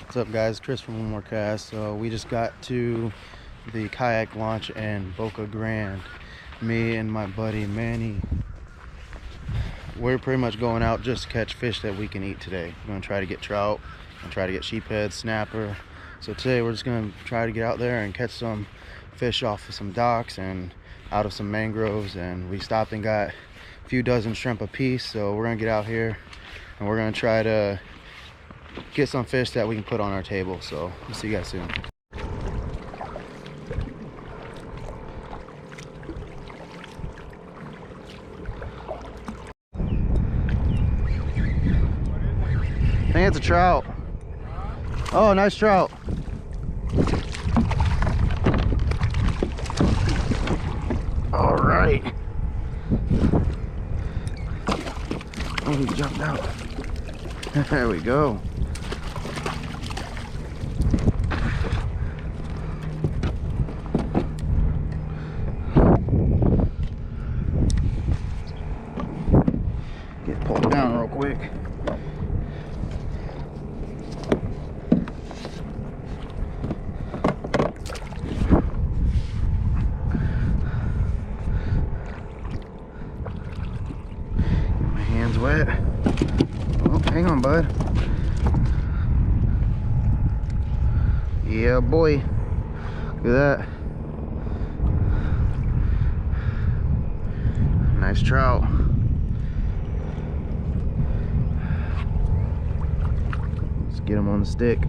What's up, guys? Chris from One More Cast. So we just got to the kayak launch in Boca Grande. Me and my buddy Manny, we're pretty much going out just to catch fish that we can eat today. We're gonna try to get trout and try to get sheephead, snapper. So today we're just gonna try to get out there and catch some fish off of some docks and out of some mangroves. And we stopped and got a few dozen shrimp a piece. So we're gonna get out here and we're gonna try to get some fish that we can put on our table. So we'll see you guys soon. I think it's a trout. Oh, nice trout. All right. Oh, he jumped out. There we go. Get pulled down real quick. My hand's wet. Oh, hang on, bud. Yeah, boy. Look at that. Nice trout. Let's get him on the stick.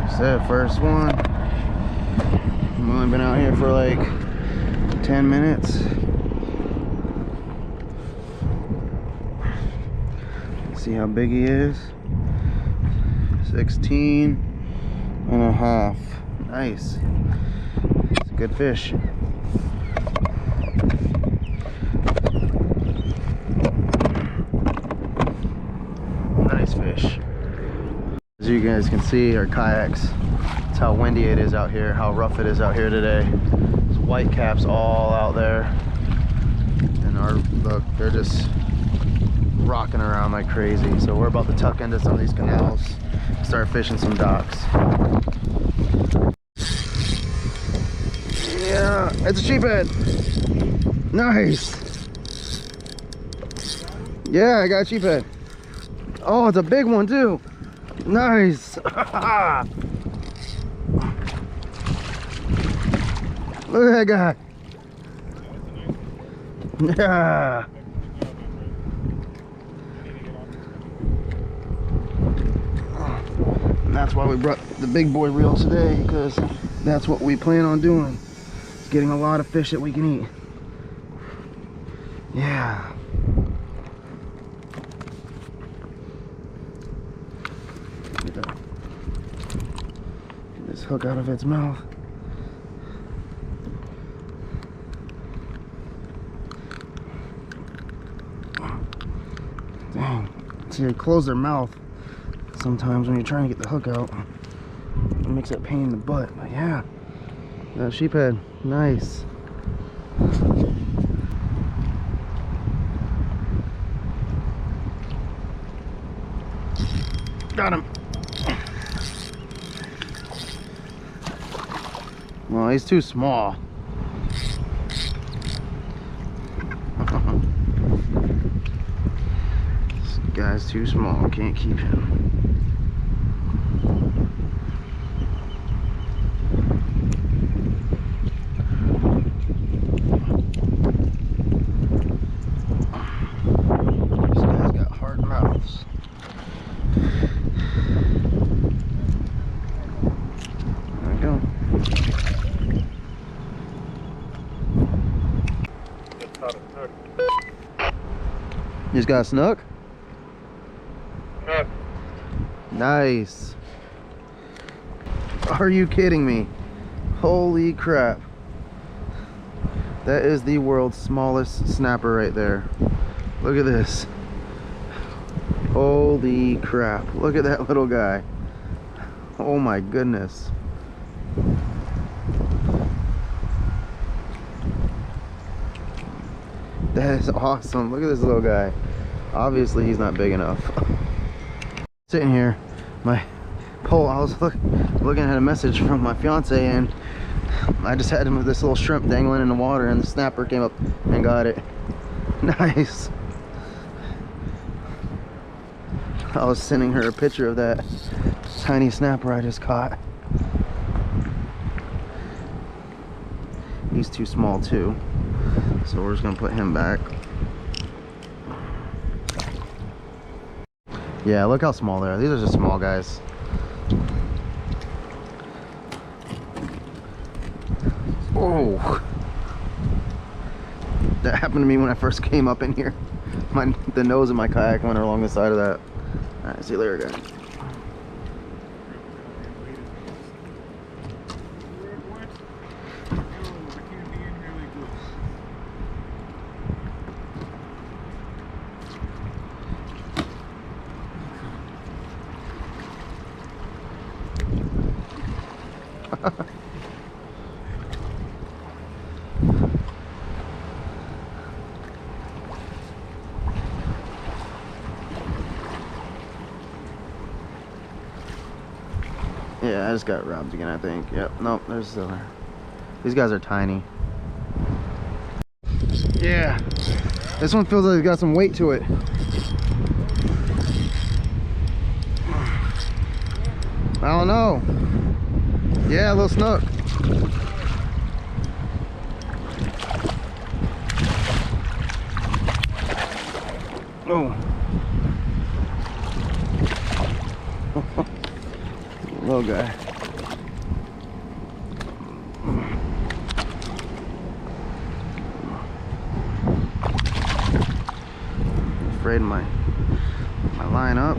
That's it, first one. I've only been out here for like 10 minutes. See how big he is. 16 and a half. Nice. It's a good fish. Nice fish. As you guys can see, our kayaks, that's how windy it is out here, how rough it is out here today. There's white caps all out there. And look, they're just rocking around like crazy. So we're about to tuck into some of these canals, start fishing some docks. Yeah, it's a sheephead. Nice. Yeah, I got a sheephead. Oh, it's a big one too. Nice. Look at that guy. Yeah. And that's why we brought the big boy reel today, because that's what we plan on doing. Getting a lot of fish that we can eat. Yeah. Get this hook out of its mouth. Dang. See, they close their mouth sometimes when you're trying to get the hook out. It makes that pain in the butt. But yeah, that sheephead. Nice. Got him. Well, he's too small. This guy's too small. Can't keep him. This guy's got hard mouths. There we go. You just got a snook? Snook. Nice. Are you kidding me? Holy crap. That is the world's smallest snapper right there. Look at this. Holy crap. Look at that little guy. Oh my goodness. That is awesome. Look at this little guy. Obviously he's not big enough. Sitting here, my pole, I was looking at a message from my fiance, and I just had him with this little shrimp dangling in the water, and the snapper came up and got it. Nice. I was sending her a picture of that tiny snapper I just caught. He's too small too, so we're just gonna put him back. Yeah, look how small they are. These are just small guys. Oh, that happened to me when I first came up in here. The nose of my kayak went along the side of that. All right, see you later, guys. Yeah, I just got robbed again, I think. Yep, nope, there's still there. These guys are tiny. Yeah, this one feels like it's got some weight to it. I don't know. Yeah, a little snook. Oh. Little guy. Afraid of my line up.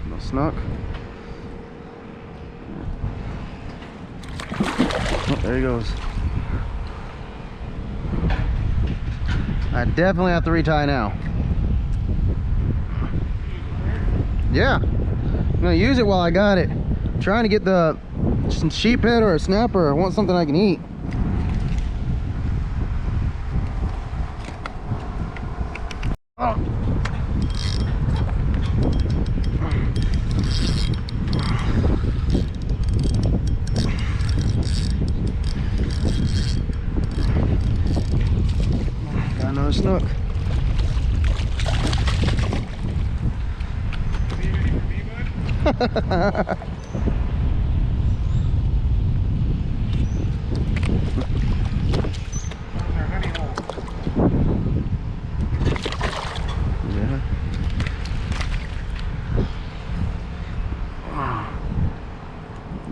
No snook. Oh, there he goes. I definitely have to retie now. Yeah. I'm gonna use it while I got it. I'm trying to get the sheephead or a snapper. I want something I can eat. Oh. Got another snook. Yeah.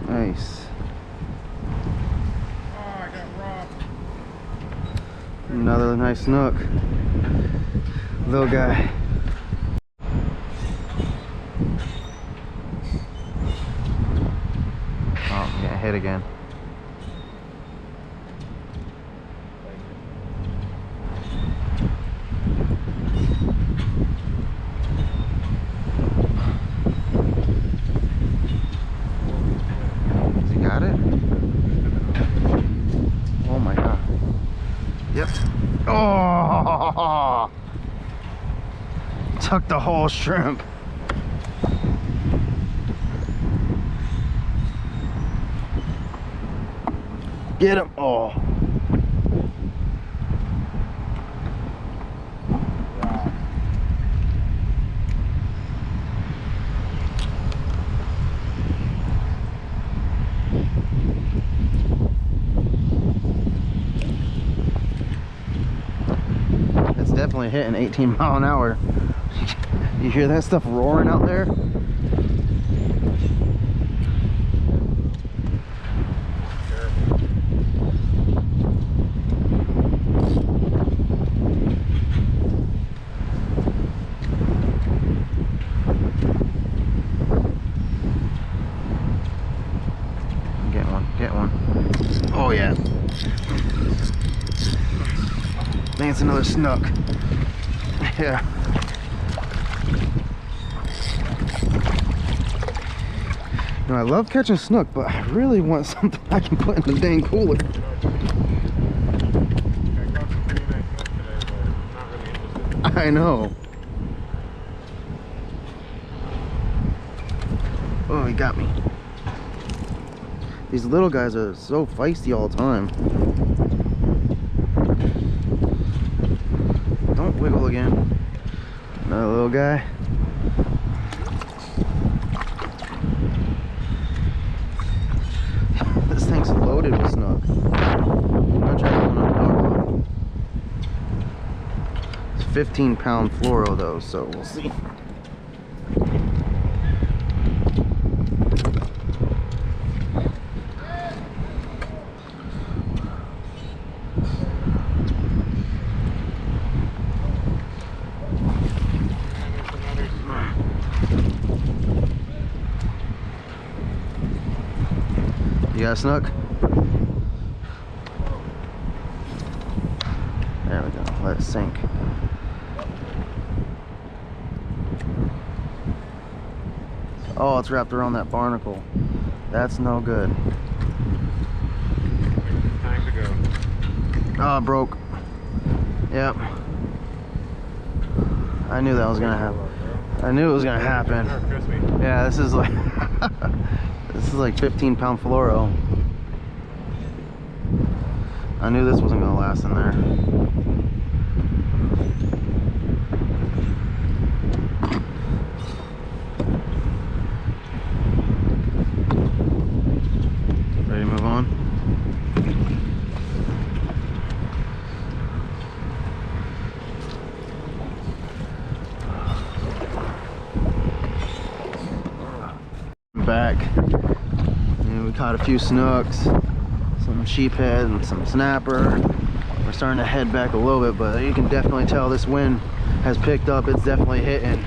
Nice. Oh, I got robbed. Another nice snook. Little guy. Oh, I'm getting hit again. Has he got it? Oh my god. Yep. Oh! Took the whole shrimp. Get him. Oh. Wow. It's definitely hitting 18 mile an hour. You hear that stuff roaring out there? Get one. Oh yeah. Man, it's another snook. Yeah. You know, I love catching snook, but I really want something I can put in the dang cooler. I know. Oh, he got me. These little guys are so feisty all the time. Don't wiggle again. Another little guy. This thing's loaded with snook. I'm gonna try going on the dog. It's 15-pound fluoro though, so we'll see. You got a snook? There we go. Let it sink. Oh, it's wrapped around that barnacle. That's no good. Time to go. Oh, it broke. Yep. I knew that was gonna happen. I knew it was gonna happen. Yeah, this is like this is like 15-pound fluoro. I knew this wasn't gonna last in there. Ready to move on? Back. And we caught a few snooks, some sheephead and some snapper. We're starting to head back a little bit, but you can definitely tell this wind has picked up. It's definitely hitting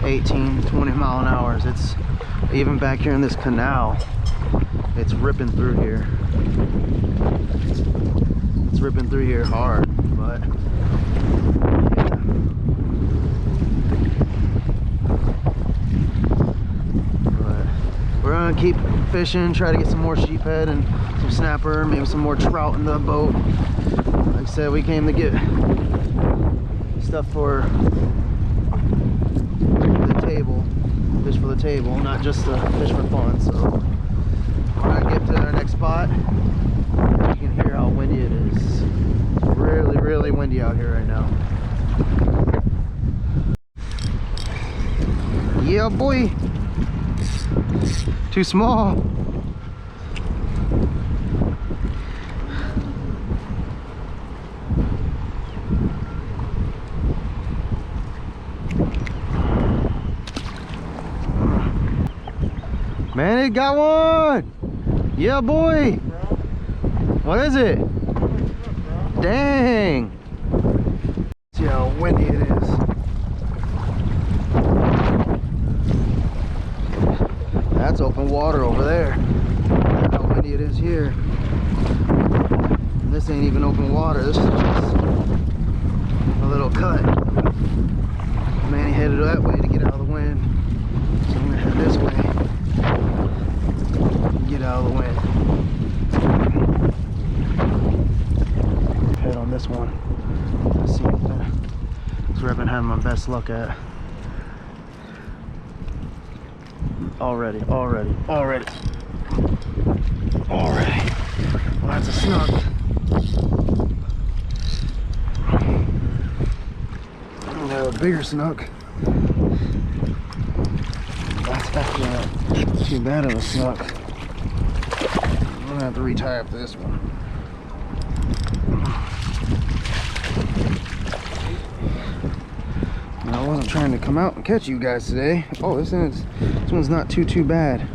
18, 20 mile an hour. It's even back here in this canal, it's ripping through here. It's ripping through here hard, but we're gonna keep fishing, try to get some more sheephead and some snapper, maybe some more trout in the boat. Like I said, we came to get stuff for the table, fish for the table, not just to fish for fun. So we're gonna get to our next spot. You can hear how windy it is. It's really, really windy out here right now. Yeah, boy. Too small. Man, it got one. Yeah, boy. What is it? Dang. See how windy it is. That's open water over there. Look how windy it is here. And this ain't even open water. This is just a little cut. Man, he headed that way to get out of the wind. So I'm gonna head this way. Get out of the wind. Head on this one. Let's see. That's where I've been having my best luck at. Already. Well, that's a snook. A bigger snook. That's actually not too bad of a snook. I'm gonna have to retie up this one. Now, I wasn't trying to come out and catch you guys today. Oh, this one's not too bad.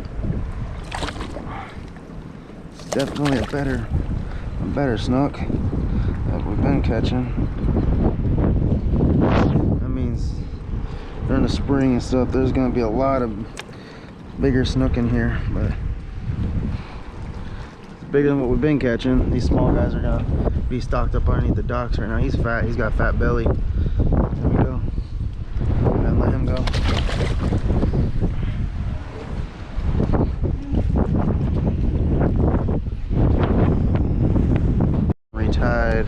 It's definitely a better snook that we've been catching. That means during the spring and stuff, there's gonna be a lot of bigger snook in here, but it's bigger than what we've been catching. These small guys are gonna be stocked up underneath the docks right now. He's fat. He's got a fat belly. There we go. And let him go. Retied.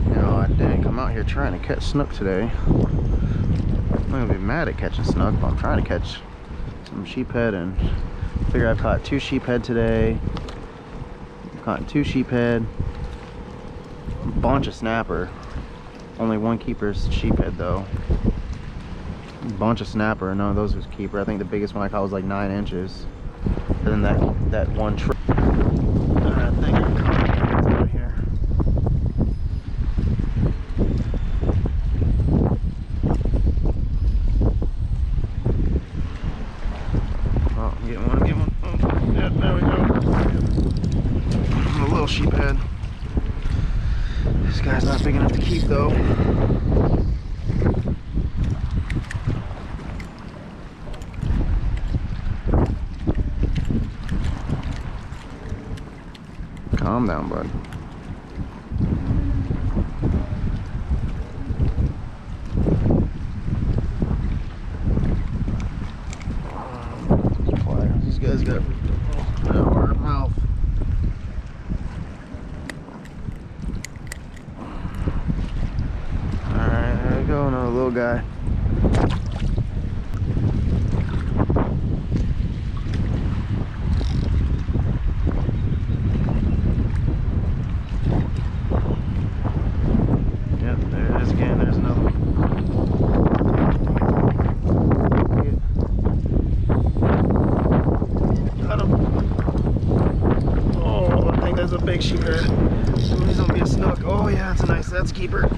You know, I didn't come out here trying to catch snook today. I'm gonna be mad at catching snook, but I'm trying to catch some sheephead, and figure I've caught 2 sheephead today. Caught 2 sheephead, a bunch of snapper. Only 1 keeper's sheephead though. A bunch of snapper, none of those was keeper. I think the biggest one I caught was like 9 inches. And then that one trip. I think I caught it right here. Oh, I'm getting one, I'm getting one. Oh, yeah, there we go. A little sheephead. This guy's not big enough to keep though. Calm down, bud. Quiet. These guys got a hard mouth. Alright, there we go, another little guy. Yep, there it is again, there's another one. Got him. Oh, I think there's a big sheephead. Oh, he's gonna be a snook. Oh yeah, that's a keeper.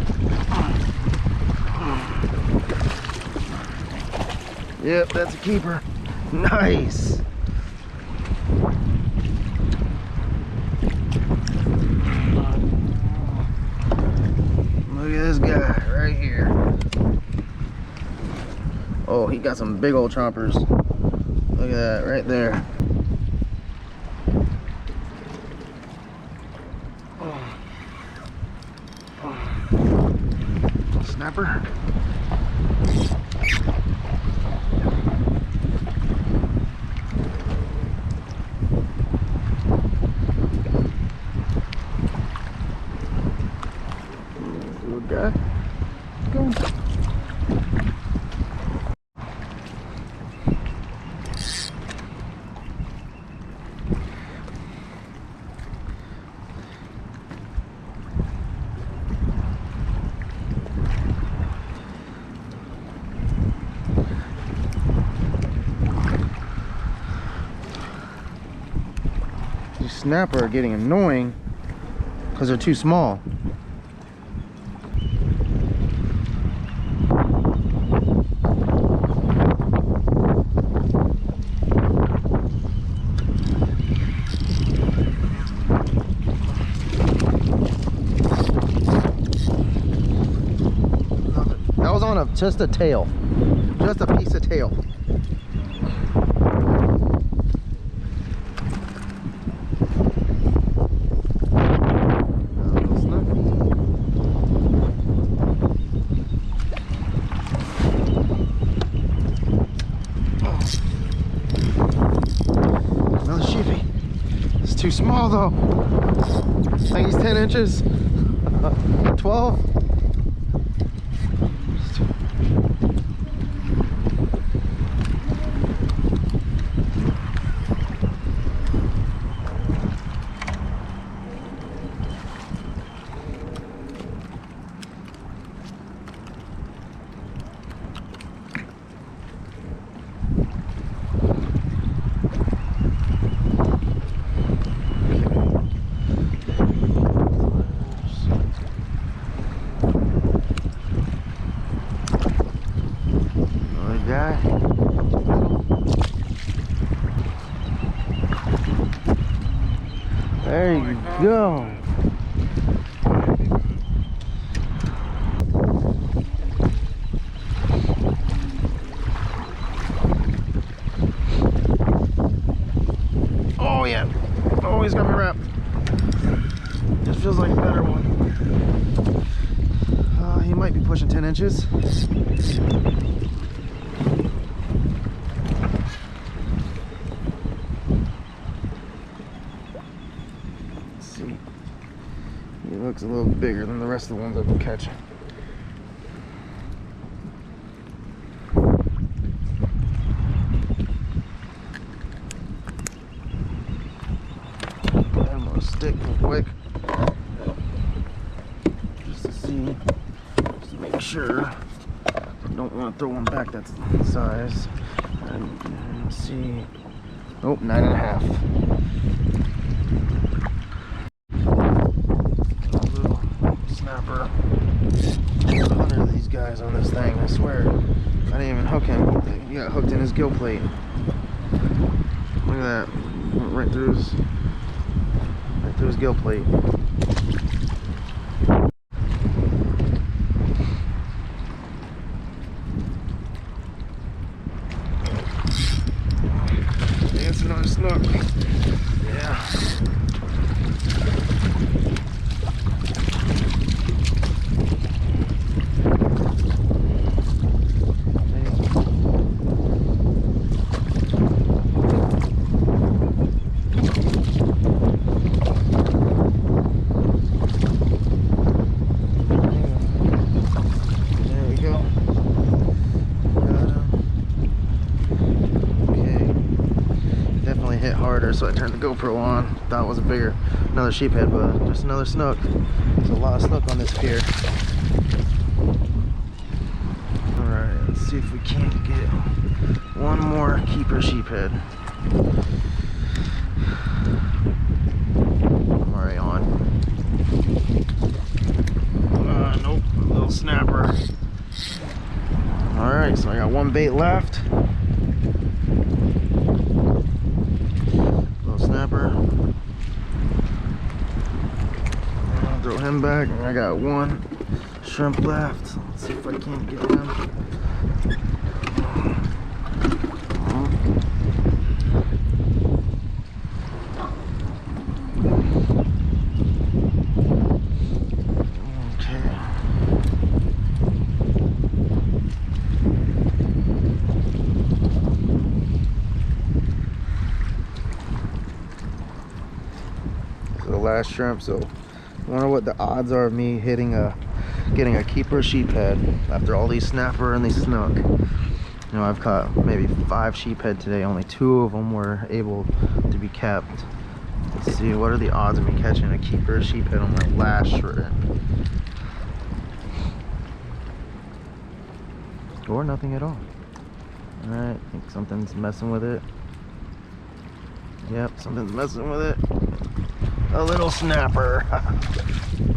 Yep, that's a keeper. Nice. Look at this guy right here. Oh, he got some big old chompers. Look at that right there. Snapper. Good guy. Go. These snapper are getting annoying because they're too small. That was on just a tail, just a piece of tail. Another sheepy. It's too small though. I think he's 10 inches. 12. Guy. There you go. Oh yeah. Oh, he's got me wrapped. This feels like a better one. He might be pushing 10 inches. He looks a little bigger than the rest of the ones I've been catching. stick real quick. Just to see, just to make sure. I don't want to throw one back that's the size. And let's see. Oh, 9.5. A little snapper. 100 of these guys on this thing, I swear. I didn't even hook him. He got hooked in his gill plate. Look at that. Went right through his gill plate. That's another snook. Yeah. Hit harder, so I turned the GoPro on. Thought it was another sheephead, but just another snook. There's a lot of snook on this pier. Alright, let's see if we can't get one more keeper sheephead. I'm already on. Nope, a little snapper. Alright, so I got one bait left. Snapper. I'll throw him back. I got one shrimp left. So let's see if I can't get him. Last shrimp, so I wonder what the odds are of me getting a keeper sheephead after all these snapper and these snook. You know, I've caught maybe 5 sheephead today, only 2 of them were able to be kept. Let's see, what are the odds of me catching a keeper sheephead on my last shrimp? Or nothing at all. Alright, I think something's messing with it. Yep, something's messing with it. A little snapper.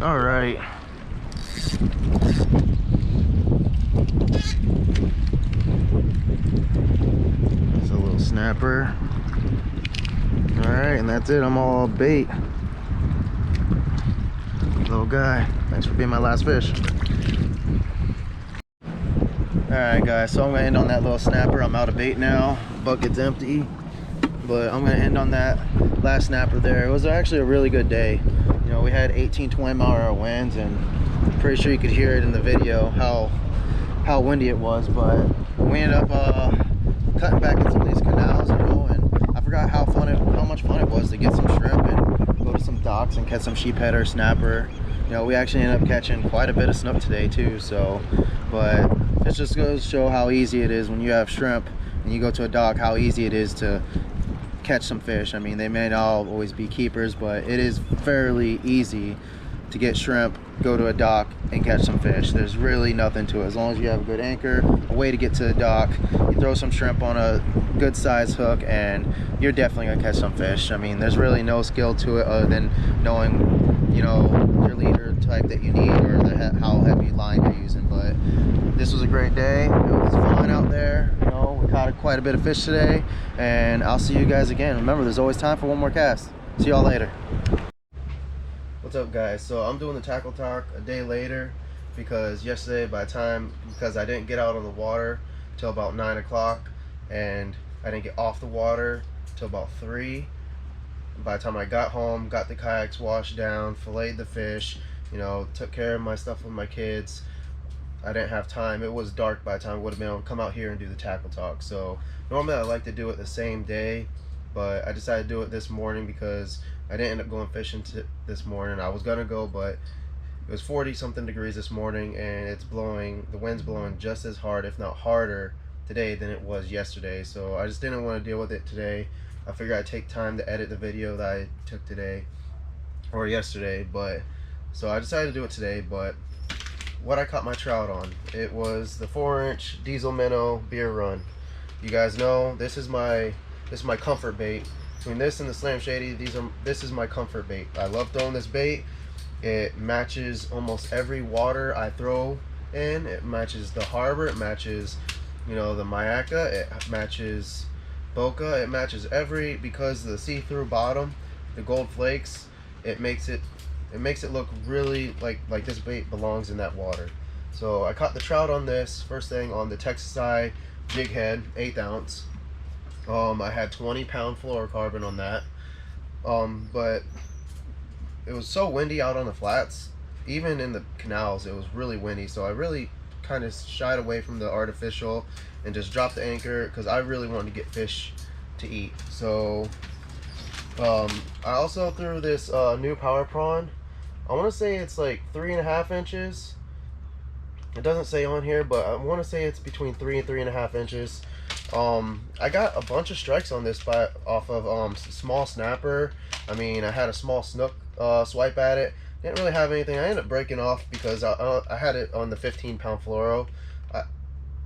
All right. That's a little snapper. All right, and that's it. I'm all bait. Little guy. Thanks for being my last fish. All right, guys. So I'm gonna end on that little snapper. I'm out of bait now. Bucket's empty. But I'm gonna end on that last snapper there. It was actually a really good day. You know, we had 18-20 mile-per-hour winds, and I'm pretty sure you could hear it in the video how windy it was. But we ended up cutting back in some of these canals, you know, and I forgot how much fun it was to get some shrimp and go to some docks and catch some sheephead or snapper. You know, we actually ended up catching quite a bit of snook today too. So, but it just goes to show how easy it is when you have shrimp and you go to a dock, how easy it is to catch some fish. I mean, they may not always be keepers, but it is fairly easy to get shrimp, go to a dock and catch some fish. There's really nothing to it. As long as you have a good anchor, a way to get to the dock, you throw some shrimp on a good size hook and you're definitely gonna catch some fish. I mean, there's really no skill to it other than knowing, you know, your leader type that you need or how heavy line you're using. But this was a great day. It was fun out there. You know, we caught quite a bit of fish today, and I'll see you guys again. Remember, there's always time for one more cast. See y'all later. What's up, guys? So I'm doing the tackle talk a day later because yesterday because I didn't get out on the water till about 9 o'clock and I didn't get off the water till about 3. By the time I got home, got the kayaks washed down, filleted the fish, you know, took care of my stuff with my kids, I didn't have time. It was dark by the time I would have been able to come out here and do the tackle talk. So normally I like to do it the same day, but I decided to do it this morning because I didn't end up going fishing this morning. I was gonna go, but it was 40 something degrees this morning, and the wind's blowing just as hard, if not harder, today than it was yesterday. So I just didn't want to deal with it today. I figured I'd take time to edit the video that I took today. or yesterday, but so I decided to do it today. But what I caught my trout on, it was the 4-inch diesel minnow beer run. You guys know this is my comfort bait. Between this and the Slam Shady, this is my comfort bait. I love throwing this bait. It matches almost every water I throw in. It matches the harbor. It matches, you know, the Mayaka. It matches Boca. It matches every, because of the see-through bottom, the gold flakes. It makes it look really like this bait belongs in that water. So I caught the trout on this first thing on the Texas Eye jig head, 1/8 ounce. I had 20-pound fluorocarbon on that. But it was so windy out on the flats, even in the canals it was really windy, so I really kind of shied away from the artificial and just dropped the anchor because I really wanted to get fish to eat. So I also threw this new power prawn. I want to say it's like 3.5 inches. It doesn't say on here, but I want to say it's between 3 and 3.5 inches. I got a bunch of strikes on this off of small snapper. I mean, I had a small snook swipe at it. Didn't really have anything. I ended up breaking off because I had it on the 15-pound fluoro.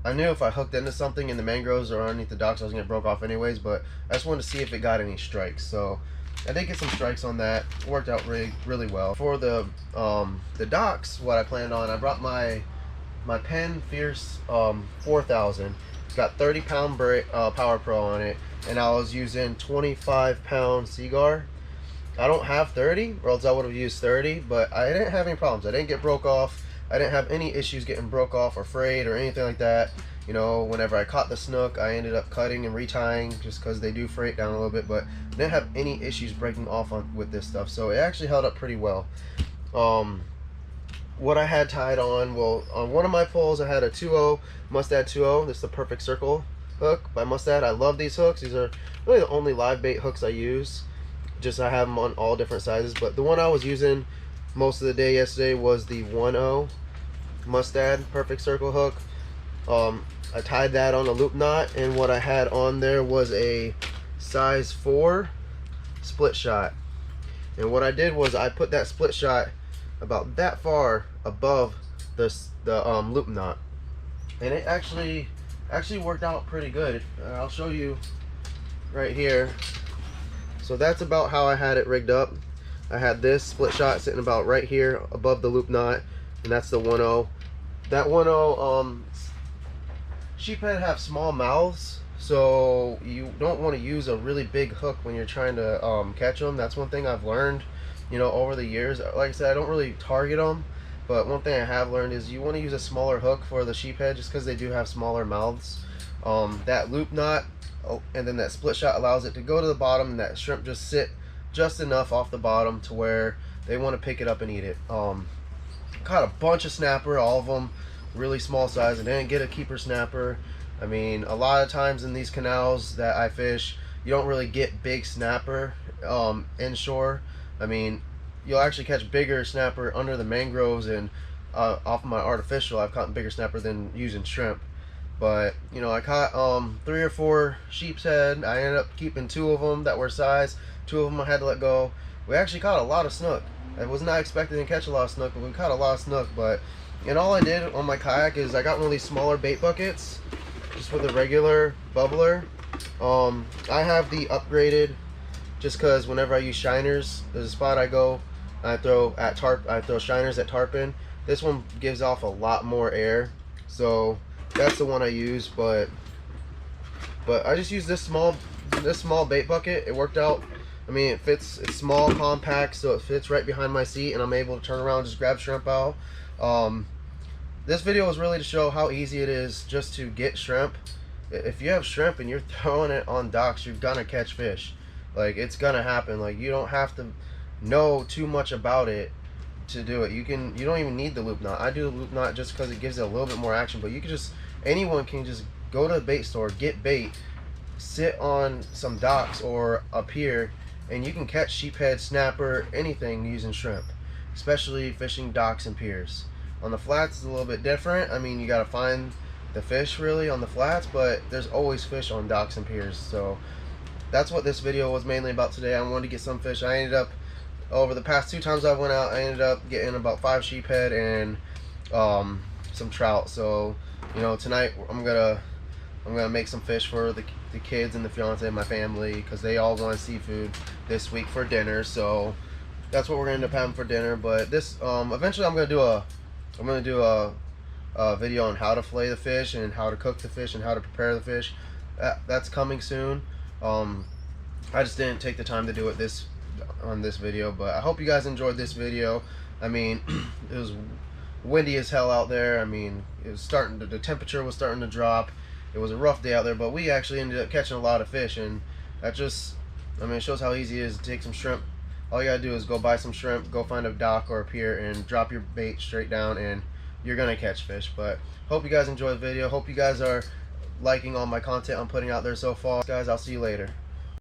I knew if I hooked into something in the mangroves or underneath the docks, I was gonna get broke off anyways. But I just wanted to see if it got any strikes. So I did get some strikes on that. It worked out really well. For the docks, what I planned on, I brought my Penn Fierce 4000. It's got 30-pound Power Pro on it, and I was using 25-pound Seagar. I don't have 30, or else I would have used 30, but I didn't have any problems. I didn't get broke off. I didn't have any issues getting broke off or frayed or anything like that. You know, whenever I caught the snook, I ended up cutting and retying just because they do fray it down a little bit, but I didn't have any issues breaking off with this stuff, so it actually held up pretty well. What I had tied on, well, on one of my poles I had a 2.0 Mustad 2.0. This is the Perfect Circle hook by Mustad. I love these hooks. These are really the only live bait hooks I use. Just I have them on all different sizes, but the one I was using most of the day yesterday was the 1.0 Mustad Perfect Circle hook. I tied that on a loop knot, and what I had on there was a size 4 split shot. And what I did was I put that split shot about that far above the loop knot, and it actually worked out pretty good. I'll show you right here. So that's about how I had it rigged up. I had this split shot sitting about right here above the loop knot, and that's the 1.0. That 1.0 sheephead have small mouths, so you don't want to use a really big hook when you're trying to catch them. That's one thing I've learned, you know, over the years. Like I said, I don't really target them, but one thing I have learned is you want to use a smaller hook for the sheephead just because they do have smaller mouths. That loop knot and then that split shot allows it to go to the bottom, and that shrimp just sit just enough off the bottom to where they want to pick it up and eat it. Caught a bunch of snapper, all of them really small size, and didn't get a keeper snapper. I mean, a lot of times in these canals that I fish, you don't really get big snapper inshore. I mean, you'll actually catch bigger snapper under the mangroves, and off of my artificial I've caught bigger snapper than using shrimp. But you know, I caught 3 or 4 sheep's head. I ended up keeping 2 of them that were size. 2 of them I had to let go. We actually caught a lot of snook. I was not expecting to catch a lot of snook, but we caught a lot of snook. But and all I did on my kayak is I got one of these smaller bait buckets just with a regular bubbler. I have the upgraded just because whenever I use shiners, there's a spot I go, I throw shiners at tarpon. This one gives off a lot more air, so that's the one I use. But I just used this small bait bucket. It worked out. I mean, it fits. It's small, compact, so it fits right behind my seat, and I'm able to turn around and just grab shrimp out. This video was really to show how easy it is just to get shrimp. If you have shrimp and you're throwing it on docks, you're gonna catch fish. Like, it's gonna happen. Like, you don't have to know too much about it to do it. You don't even need the loop knot. I do the loop knot just because it gives it a little bit more action, but you can just, anyone can just go to the bait store, get bait, sit on some docks or a pier, and you can catch sheephead, snapper, anything using shrimp, especially fishing docks and piers. On the flats, it's a little bit different. I mean, you got to find the fish really on the flats, but there's always fish on docks and piers. So that's what this video was mainly about today. I wanted to get some fish. I ended up over the past 2 times I went out, I ended up getting about 5 sheephead and some trout. So, you know, tonight I'm gonna make some fish for the kids and the fiance and my family, because they all want seafood this week for dinner. So that's what we're gonna end up having for dinner. But this eventually I'm gonna do a video on how to fillet the fish and how to cook the fish and how to prepare the fish. That's coming soon. I just didn't take the time to do it on this video, but I hope you guys enjoyed this video. I mean, it was windy as hell out there. I mean, it was the temperature was starting to drop. It was a rough day out there, but we actually ended up catching a lot of fish, and that just, I mean, it shows how easy it is to take some shrimp. All you gotta do is go buy some shrimp, go find a dock or a pier, and drop your bait straight down, and you're gonna catch fish. But hope you guys enjoyed the video. Hope you guys are liking all my content I'm putting out there so far. Guys, I'll see you later.